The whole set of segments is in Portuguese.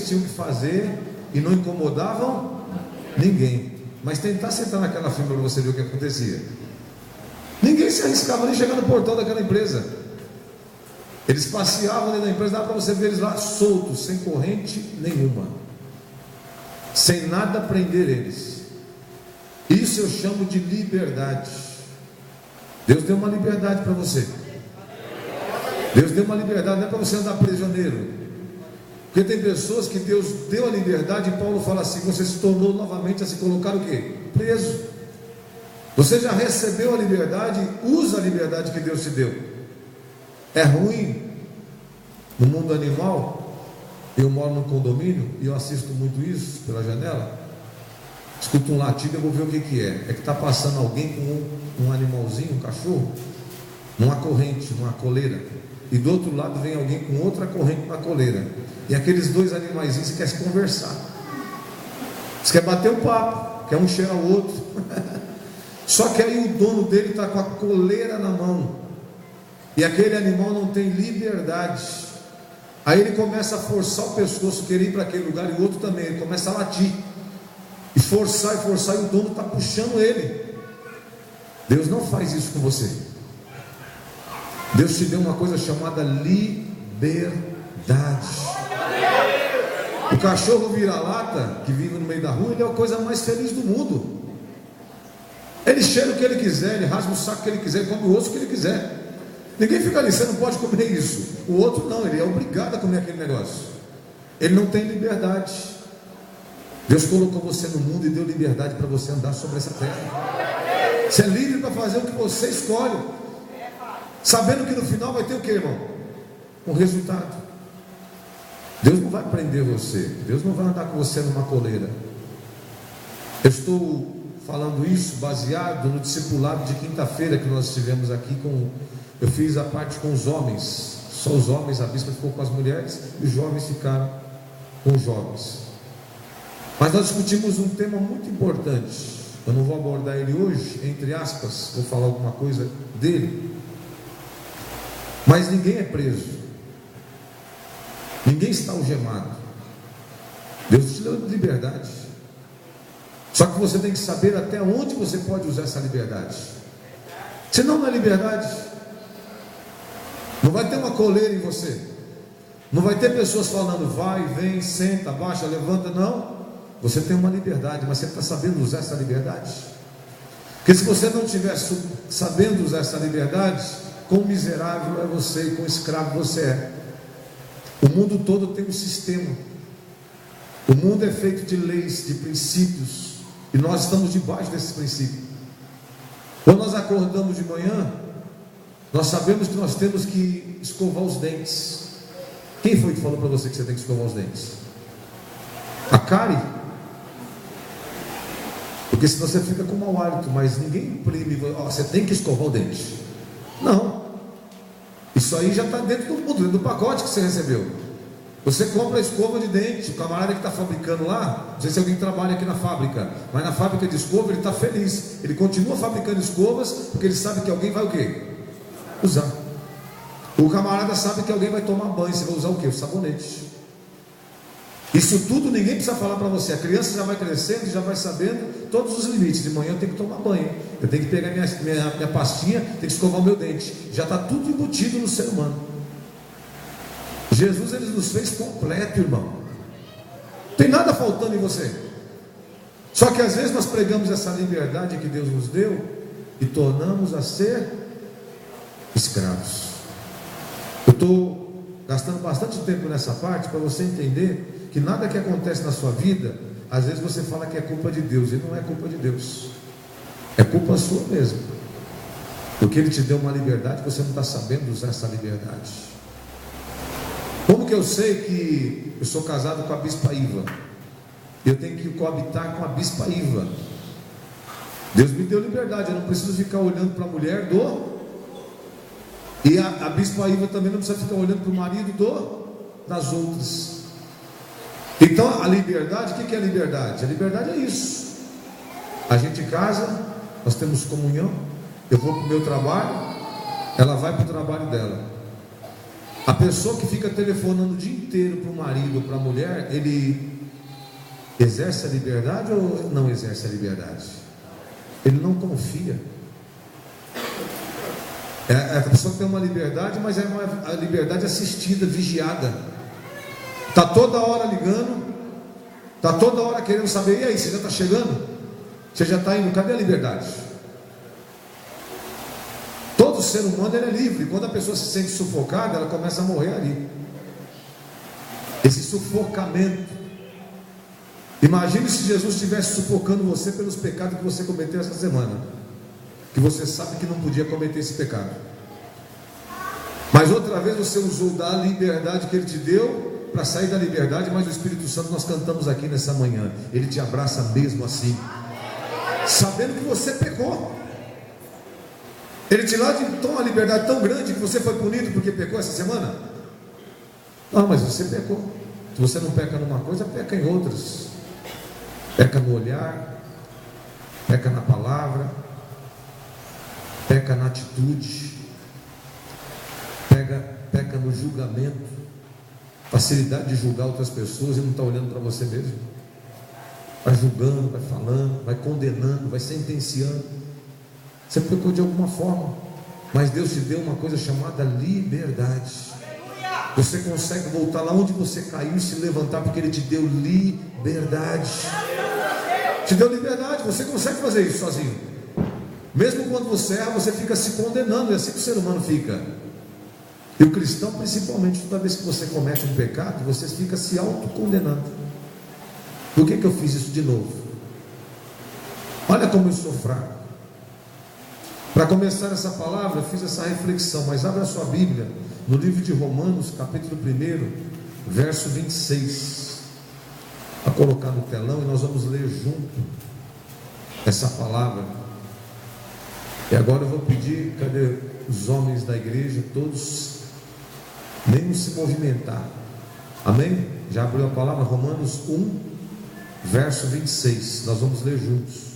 eles tinham que fazer e não incomodavam ninguém. Mas tentar sentar naquela firma para você ver o que acontecia. Ninguém se arriscava nem chegar no portão daquela empresa. Eles passeavam dentro da empresa, dava para você ver eles lá soltos, sem corrente nenhuma, sem nada prender eles. Isso eu chamo de liberdade. Deus deu uma liberdade para você. Deus deu uma liberdade, não é para você andar prisioneiro. Porque tem pessoas que Deus deu a liberdade, e Paulo fala assim: você se tornou novamente a se colocar o quê? Preso. Você já recebeu a liberdade, usa a liberdade que Deus te deu. É ruim no mundo animal. Eu moro num condomínio e eu assisto muito isso pela janela. Escuto um latido, eu vou ver o que é. É que está passando alguém com um animalzinho, um cachorro, numa corrente, numa coleira. E do outro lado vem alguém com outra corrente na coleira. E aqueles dois animaizinhos querem se conversar. Você quer bater um papo, quer um cheirar o outro. Só que aí o dono dele está com a coleira na mão. E aquele animal não tem liberdade. Aí ele começa a forçar o pescoço, querer ir para aquele lugar, e o outro também. Ele começa a latir. E forçar, e o dono está puxando ele. Deus não faz isso com você. Deus te deu uma coisa chamada liberdade. O cachorro vira-lata, que vive no meio da rua, ele é a coisa mais feliz do mundo. Ele cheira o que ele quiser, ele rasga o saco que ele quiser, ele come o osso que ele quiser. Ninguém fica ali, você não pode comer isso. O outro não, ele é obrigado a comer aquele negócio. Ele não tem liberdade. Deus colocou você no mundo e deu liberdade para você andar sobre essa terra. Você é livre para fazer o que você escolhe, sabendo que no final vai ter o que, irmão? Um resultado. Deus não vai prender você. Deus não vai andar com você numa coleira. Eu estou falando isso baseado no discipulado de quinta-feira que nós tivemos aqui eu fiz a parte com os homens. Só os homens, a bispa ficou com as mulheres e os jovens ficaram com os jovens. Mas nós discutimos um tema muito importante. Eu não vou abordar ele hoje, entre aspas, vou falar alguma coisa dele. Mas ninguém é preso. Ninguém está algemado. Deus te deu liberdade. Só que você tem que saber até onde você pode usar essa liberdade. Senão não é liberdade. Não vai ter uma coleira em você. Não vai ter pessoas falando vai, vem, senta, baixa, levanta. Não. Você tem uma liberdade, mas você está sabendo usar essa liberdade? Porque se você não estiver sabendo usar essa liberdade, quão miserável é você e quão escravo você é. O mundo todo tem um sistema. O mundo é feito de leis, de princípios, e nós estamos debaixo desses princípios. Quando nós acordamos de manhã, nós sabemos que nós temos que escovar os dentes. Quem foi que falou para você que você tem que escovar os dentes? A cárie? Porque senão você fica com mau hálito. Mas ninguém imprime, você tem que escovar o dente. Não. Isso aí já está dentro do pacote que você recebeu. Você compra a escova de dente. O camarada que está fabricando lá, não sei se alguém trabalha aqui na fábrica, mas na fábrica de escova ele está feliz. Ele continua fabricando escovas, porque ele sabe que alguém vai o quê? Usar. O camarada sabe que alguém vai tomar banho. Você vai usar o quê? O sabonete. Isso tudo ninguém precisa falar para você. A criança já vai crescendo e já vai sabendo todos os limites. De manhã eu tenho que tomar banho, eu tenho que pegar minha pastinha, tenho que escovar o meu dente. Já está tudo embutido no ser humano. Jesus, ele nos fez completo, irmão. Não tem nada faltando em você. Só que às vezes nós pregamos essa liberdade que Deus nos deu e tornamos a ser escravos. Eu estou gastando bastante tempo nessa parte para você entender que nada que acontece na sua vida, às vezes você fala que é culpa de Deus, e não é culpa de Deus, é culpa sua mesmo, porque Ele te deu uma liberdade que você não está sabendo usar essa liberdade. Como que eu sei que eu sou casado com a bispa Iva? Eu tenho que coabitar com a bispa Iva. Deus me deu liberdade, eu não preciso ficar olhando para a mulher e a bispa Iva também não precisa ficar olhando para o marido das outras. Então a liberdade, o que é a liberdade? A liberdade é isso. A gente casa, nós temos comunhão. Eu vou para o meu trabalho, ela vai para o trabalho dela. A pessoa que fica telefonando o dia inteiro para o marido ou para a mulher, ele exerce a liberdade ou não exerce a liberdade? Ele não confia. A pessoa tem uma liberdade, mas é uma liberdade assistida, vigiada. Está toda hora ligando, está toda hora querendo saber, e aí, você já está chegando? Você já está indo, cadê a liberdade? Todo ser humano ele é livre. Quando a pessoa se sente sufocada, ela começa a morrer ali. Esse sufocamento. Imagine se Jesus estivesse sufocando você pelos pecados que você cometeu essa semana, que você sabe que não podia cometer esse pecado, mas outra vez você usou da liberdade que Ele te deu para sair da liberdade. Mas o Espírito Santo, nós cantamos aqui nessa manhã, Ele te abraça mesmo assim, sabendo que você pecou. Ele te dá uma liberdade tão grande que você foi punido porque pecou essa semana. Não, mas você pecou. Se você não peca numa coisa, peca em outras. Peca no olhar, peca na palavra, peca na atitude, peca no julgamento, facilidade de julgar outras pessoas e não está olhando para você mesmo. Vai julgando, vai falando, vai condenando, vai sentenciando. Você pecou de alguma forma, mas Deus te deu uma coisa chamada liberdade. Você consegue voltar lá onde você caiu e se levantar, porque Ele te deu liberdade. Te deu liberdade, você consegue fazer isso sozinho. Mesmo quando você erra, você fica se condenando. É assim que o ser humano fica. E o cristão, principalmente, toda vez que você comete um pecado, você fica se autocondenando. Por que eu fiz isso de novo? Olha como eu sou fraco. Para começar essa palavra, eu fiz essa reflexão, mas abra a sua Bíblia no livro de Romanos, capítulo 1, verso 26. Vou colocar no telão e nós vamos ler junto essa palavra. E agora eu vou pedir, cadê os homens da igreja, todos, nem se movimentar. Amém? Já abriu a palavra? Romanos 1, verso 26. Nós vamos ler juntos.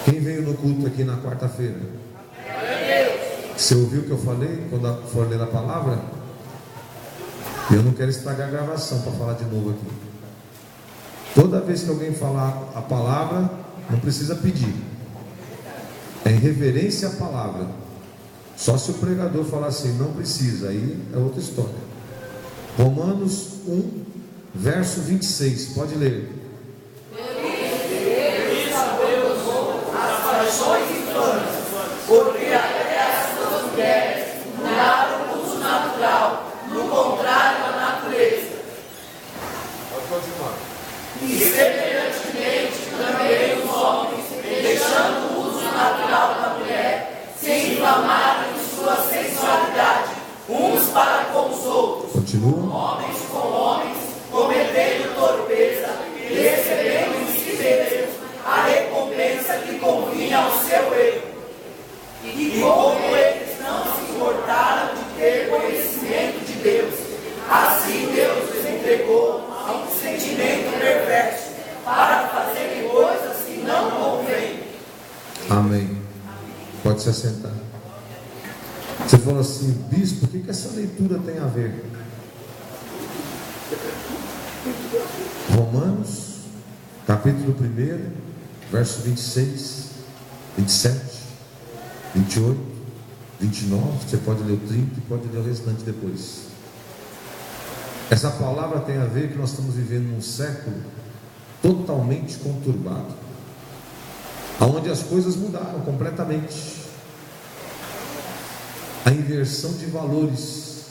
Quem veio no culto aqui na quarta-feira? Você ouviu o que eu falei quando for ler a palavra? Eu não quero estragar a gravação para falar de novo aqui. Toda vez que alguém falar a palavra, não precisa pedir. É em reverência à palavra. Só se o pregador falar assim, não precisa, aí é outra história. Romanos 1, verso 26. Pode ler. Porque até as suas mulheres mudaram o uso natural, no contrário à natureza. Pode continuar. E semelhantemente também os homens, deixando o uso natural da mulher, se inflamaram em sua sensualidade, uns para com os outros. Continua. Homens com homens, cometendo torpeza, e recebendo em si mesmos a recompensa que convinha ao seu erro. E como eles não se importaram de ter conhecimento de Deus, assim Deus os entregou a um sentimento perverso, para fazerem coisas que não convêm. Amém. Pode se assentar. Você falou assim, bispo, o que essa leitura tem a ver? Romanos, capítulo 1, verso 26, 27, 28, 29, você pode ler o 30 e pode ler o restante depois. Essa palavra tem a ver que nós estamos vivendo num século totalmente conturbado, onde as coisas mudaram completamente. A inversão de valores.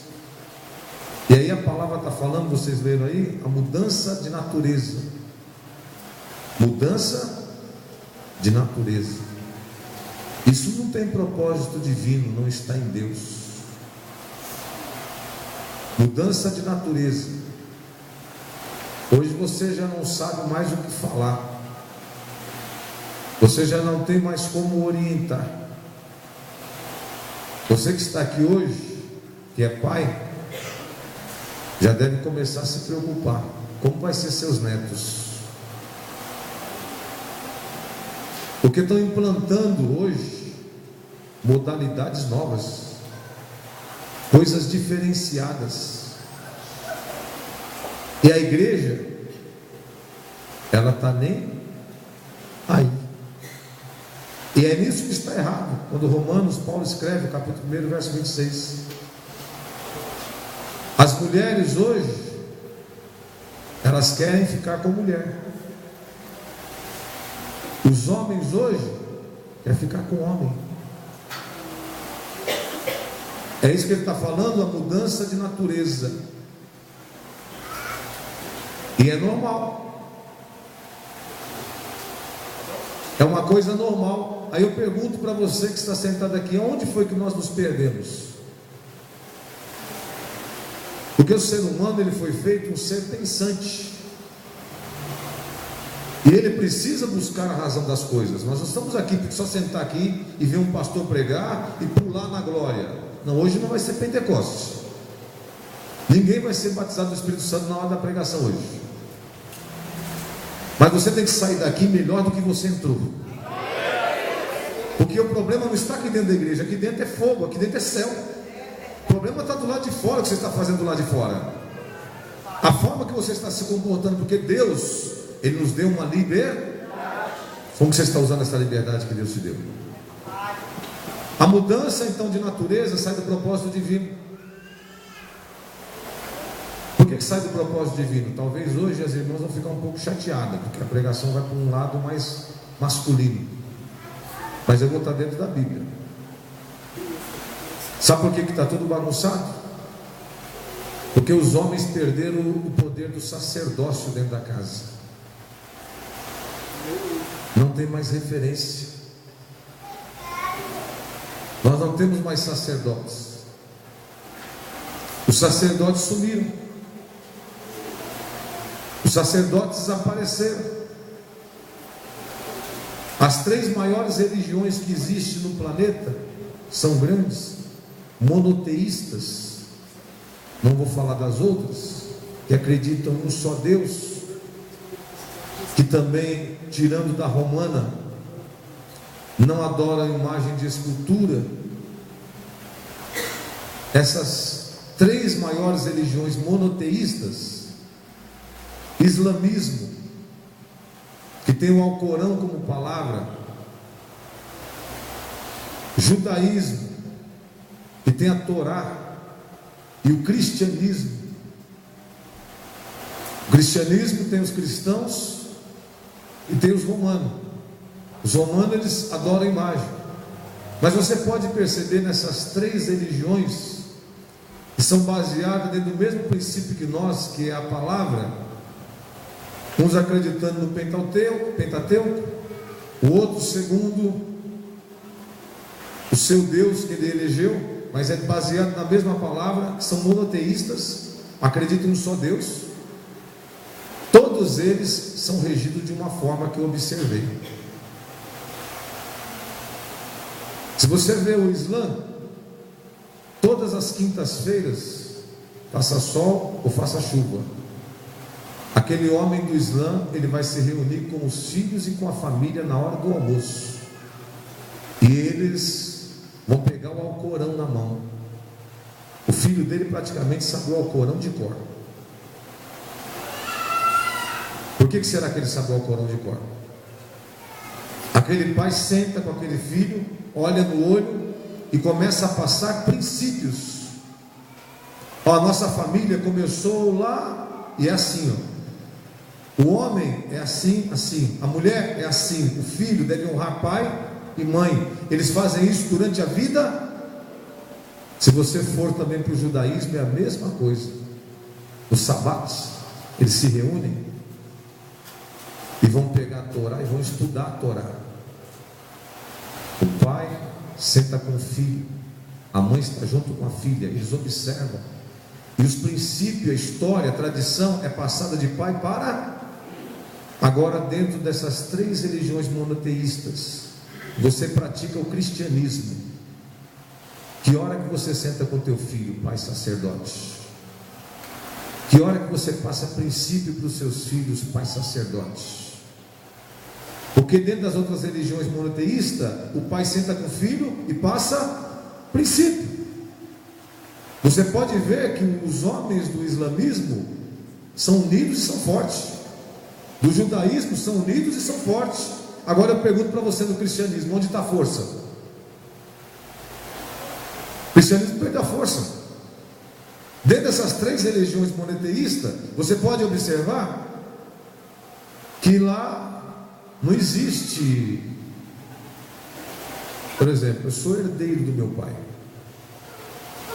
E aí a palavra está falando, vocês leram aí, a mudança de natureza. Mudança de natureza. Isso não tem propósito divino, não está em Deus. Mudança de natureza. Hoje você já não sabe mais o que falar. Você já não tem mais como orientar. Você que está aqui hoje, que é pai, já deve começar a se preocupar. Como vai ser seus netos? Porque estão implantando hoje modalidades novas, coisas diferenciadas. E a igreja, ela está nem aí. E é nisso que está errado. Quando Romanos, Paulo escreve, capítulo 1, verso 26. As mulheres hoje, elas querem ficar com mulher. Os homens hoje querem ficar com homem. É isso que ele está falando, a mudança de natureza. E é normal. É uma coisa normal. Aí eu pergunto para você que está sentado aqui, onde foi que nós nos perdemos? Porque o ser humano, ele foi feito um ser pensante. E ele precisa buscar a razão das coisas. Nós não estamos aqui porque só sentar aqui e ver um pastor pregar e pular na glória. Não, hoje não vai ser Pentecostes. Ninguém vai ser batizado do Espírito Santo na hora da pregação hoje. Mas você tem que sair daqui melhor do que você entrou. Porque o problema não está aqui dentro da igreja. Aqui dentro é fogo, aqui dentro é céu. O problema está do lado de fora, o que você está fazendo do lado de fora. A forma que você está se comportando, porque Deus, Ele nos deu uma liberdade. Como que você está usando essa liberdade que Deus te deu? A mudança então de natureza sai do propósito divino. Por que sai do propósito divino? Talvez hoje as irmãs vão ficar um pouco chateadas, porque a pregação vai para um lado mais masculino. Mas eu vou estar dentro da Bíblia. Sabe por que está tudo bagunçado? Porque os homens perderam o poder do sacerdócio dentro da casa. Não tem mais referência. Nós não temos mais sacerdotes. Os sacerdotes sumiram. Os sacerdotes desapareceram. As 3 maiores religiões que existem no planeta são grandes, monoteístas. Não vou falar das outras, que acreditam em um só Deus, que também, tirando da romana, não adoram imagem de escultura. Essas 3 maiores religiões monoteístas, islamismo, que tem o Alcorão como palavra, judaísmo, que tem a Torá, e o cristianismo. O cristianismo tem os cristãos e tem os romanos. Os romanos, eles adoram a imagem. Mas você pode perceber nessas 3 religiões, que são baseadas dentro do mesmo princípio que nós, que é a palavra, uns acreditando no Pentateuco, o outro segundo o seu Deus que ele elegeu, mas é baseado na mesma palavra, são monoteístas, acreditam em um só Deus. Todos eles são regidos de uma forma que eu observei. Se você vê o Islã, todas as quintas-feiras, faça sol ou faça chuva, aquele homem do Islã, ele vai se reunir com os filhos e com a família na hora do almoço, e eles vão pegar o Alcorão na mão. O filho dele praticamente sabe o Alcorão de cor. Por que será que ele sabe o Alcorão de cor? Aquele pai senta com aquele filho, olha no olho e começa a passar princípios. A nossa família começou lá e é assim, o homem é assim, assim, a mulher é assim, o filho deve honrar pai e mãe. Eles fazem isso durante a vida. Se você for também para o judaísmo, é a mesma coisa. Os sabatos, eles se reúnem e vão pegar a Torá e vão estudar a Torá. O pai senta com o filho, a mãe está junto com a filha, eles observam, e os princípios, a história, a tradição é passada de pai para... Agora, dentro dessas 3 religiões monoteístas, você pratica o cristianismo. Que hora que você senta com teu filho, pai sacerdote? Que hora que você passa princípio para os seus filhos, pai sacerdote? O Porque dentro das outras religiões monoteístas, o pai senta com o filho e passa princípio. Você pode ver que os homens do islamismo são unidos e são fortes. Do judaísmo são unidos e são fortes. Agora eu pergunto para você, no cristianismo, onde está a força? O cristianismo perdeu a força. Dentro dessas três religiões monoteístas, você pode observar que lá não existe, por exemplo, eu sou herdeiro do meu pai.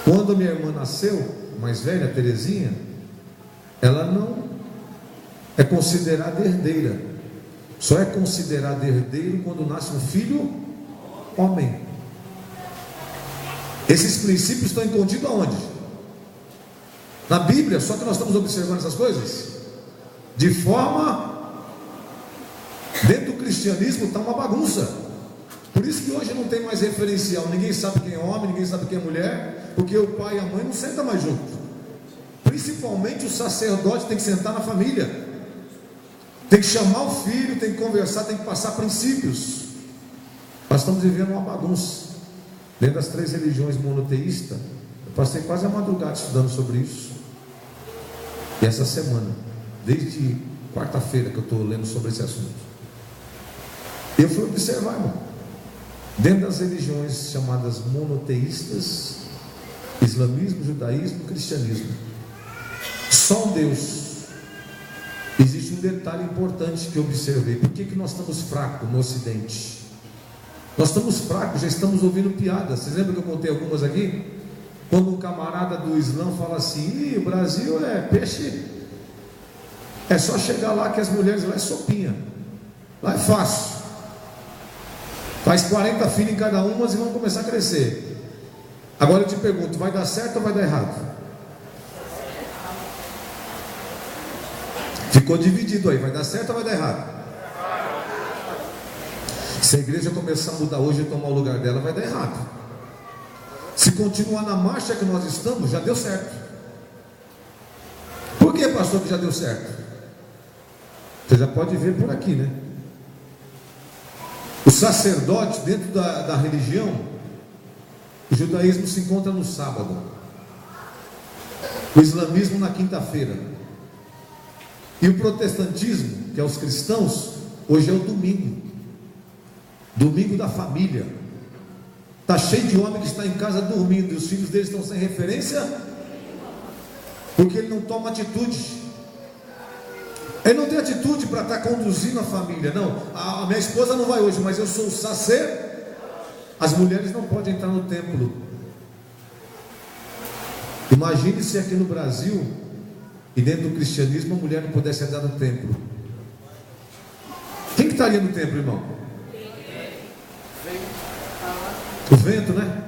Quando minha irmã nasceu, mais velha, Terezinha, ela não é considerada herdeira. Só é considerada herdeiro quando nasce um filho homem. Esses princípios estão escondidos aonde? Na Bíblia, só que nós estamos observando essas coisas de forma... Dentro do cristianismo está uma bagunça. Por isso que hoje não tem mais referencial. Ninguém sabe quem é homem, ninguém sabe quem é mulher, porque o pai e a mãe não sentam mais juntos. Principalmente o sacerdote tem que sentar na família, tem que chamar o filho, tem que conversar, tem que passar princípios. Nós estamos vivendo uma bagunça. Dentro das três religiões monoteístas, eu passei quase a madrugada estudando sobre isso. E essa semana, desde quarta-feira que eu estou lendo sobre esse assunto, eu fui observar, irmão, dentro das religiões chamadas monoteístas, islamismo, judaísmo, cristianismo, só um Deus. Existe um detalhe importante que eu observei. Por que nós estamos fracos no Ocidente? Nós estamos fracos, já estamos ouvindo piadas. Vocês lembram que eu contei algumas aqui? Quando um camarada do Islã fala assim: o Brasil é peixe, é só chegar lá que as mulheres lá é sopinha, lá é fácil, faz 40 filhos em cada uma e vão começar a crescer. Agora eu te pergunto, vai dar certo ou vai dar errado? Ficou dividido aí, vai dar certo ou vai dar errado? Se a igreja começar a mudar hoje e tomar o lugar dela, vai dar errado. Se continuar na marcha que nós estamos, já deu certo. Por que, pastor, que já deu certo? Você já pode ver por aqui, né? O sacerdote dentro da religião, o judaísmo se encontra no sábado, o islamismo na quinta-feira, e o protestantismo, que é os cristãos, hoje é o domingo, domingo da família. Está cheio de homem que está em casa dormindo, e os filhos deles estão sem referência, porque ele não toma atitude. Ele não tem atitude para estar conduzindo a família. Não, a minha esposa não vai hoje, mas eu sou o sacerdote. As mulheres não podem entrar no templo. Imagine se aqui no Brasil e dentro do cristianismo a mulher não pudesse entrar no templo. Quem que estaria no templo, irmão? O vento, né?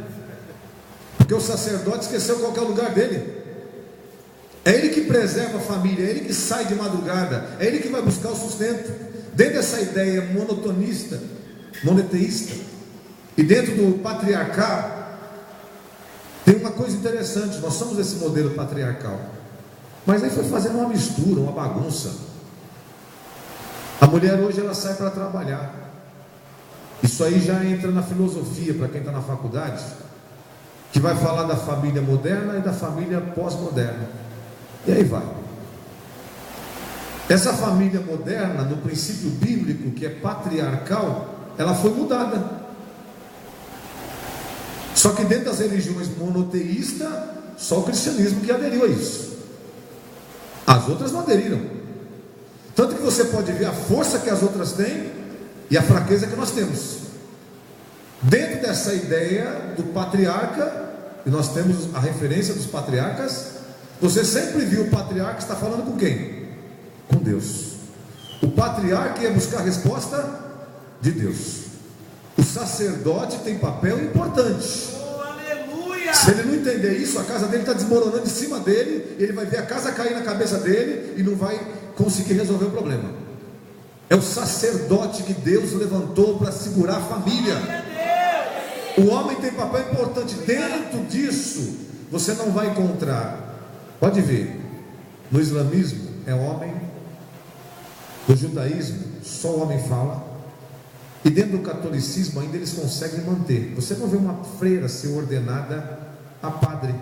Porque o sacerdote esqueceu qual que é o lugar dele. É ele que preserva a família, é ele que sai de madrugada, é ele que vai buscar o sustento. Dentro dessa ideia monotonista, monoteísta, e dentro do patriarcal, tem uma coisa interessante. Nós somos esse modelo patriarcal, mas aí foi fazendo uma mistura, uma bagunça. A mulher hoje ela sai para trabalhar. Isso aí já entra na filosofia, para quem está na faculdade, que vai falar da família moderna e da família pós-moderna. E aí vai. Essa família moderna, no princípio bíblico, que é patriarcal, ela foi mudada. Só que dentro das religiões monoteístas, só o cristianismo que aderiu a isso. As outras não aderiram. Tanto que você pode ver a força que as outras têm e a fraqueza que nós temos. Dentro dessa ideia do patriarca, e nós temos a referência dos patriarcas, você sempre viu o patriarca estar falando com quem? Com Deus. O patriarca ia buscar a resposta de Deus. O sacerdote tem papel importante. Oh, aleluia! Se ele não entender isso, a casa dele está desmoronando em cima dele, ele vai ver a casa cair na cabeça dele e não vai conseguir resolver o problema. É o sacerdote que Deus levantou para segurar a família. O homem tem papel importante. Dentro disso, você não vai encontrar. Pode ver, no islamismo é homem, no judaísmo só o homem fala, E dentro do catolicismo ainda eles conseguem manter. Você não vê uma freira ser ordenada a padre.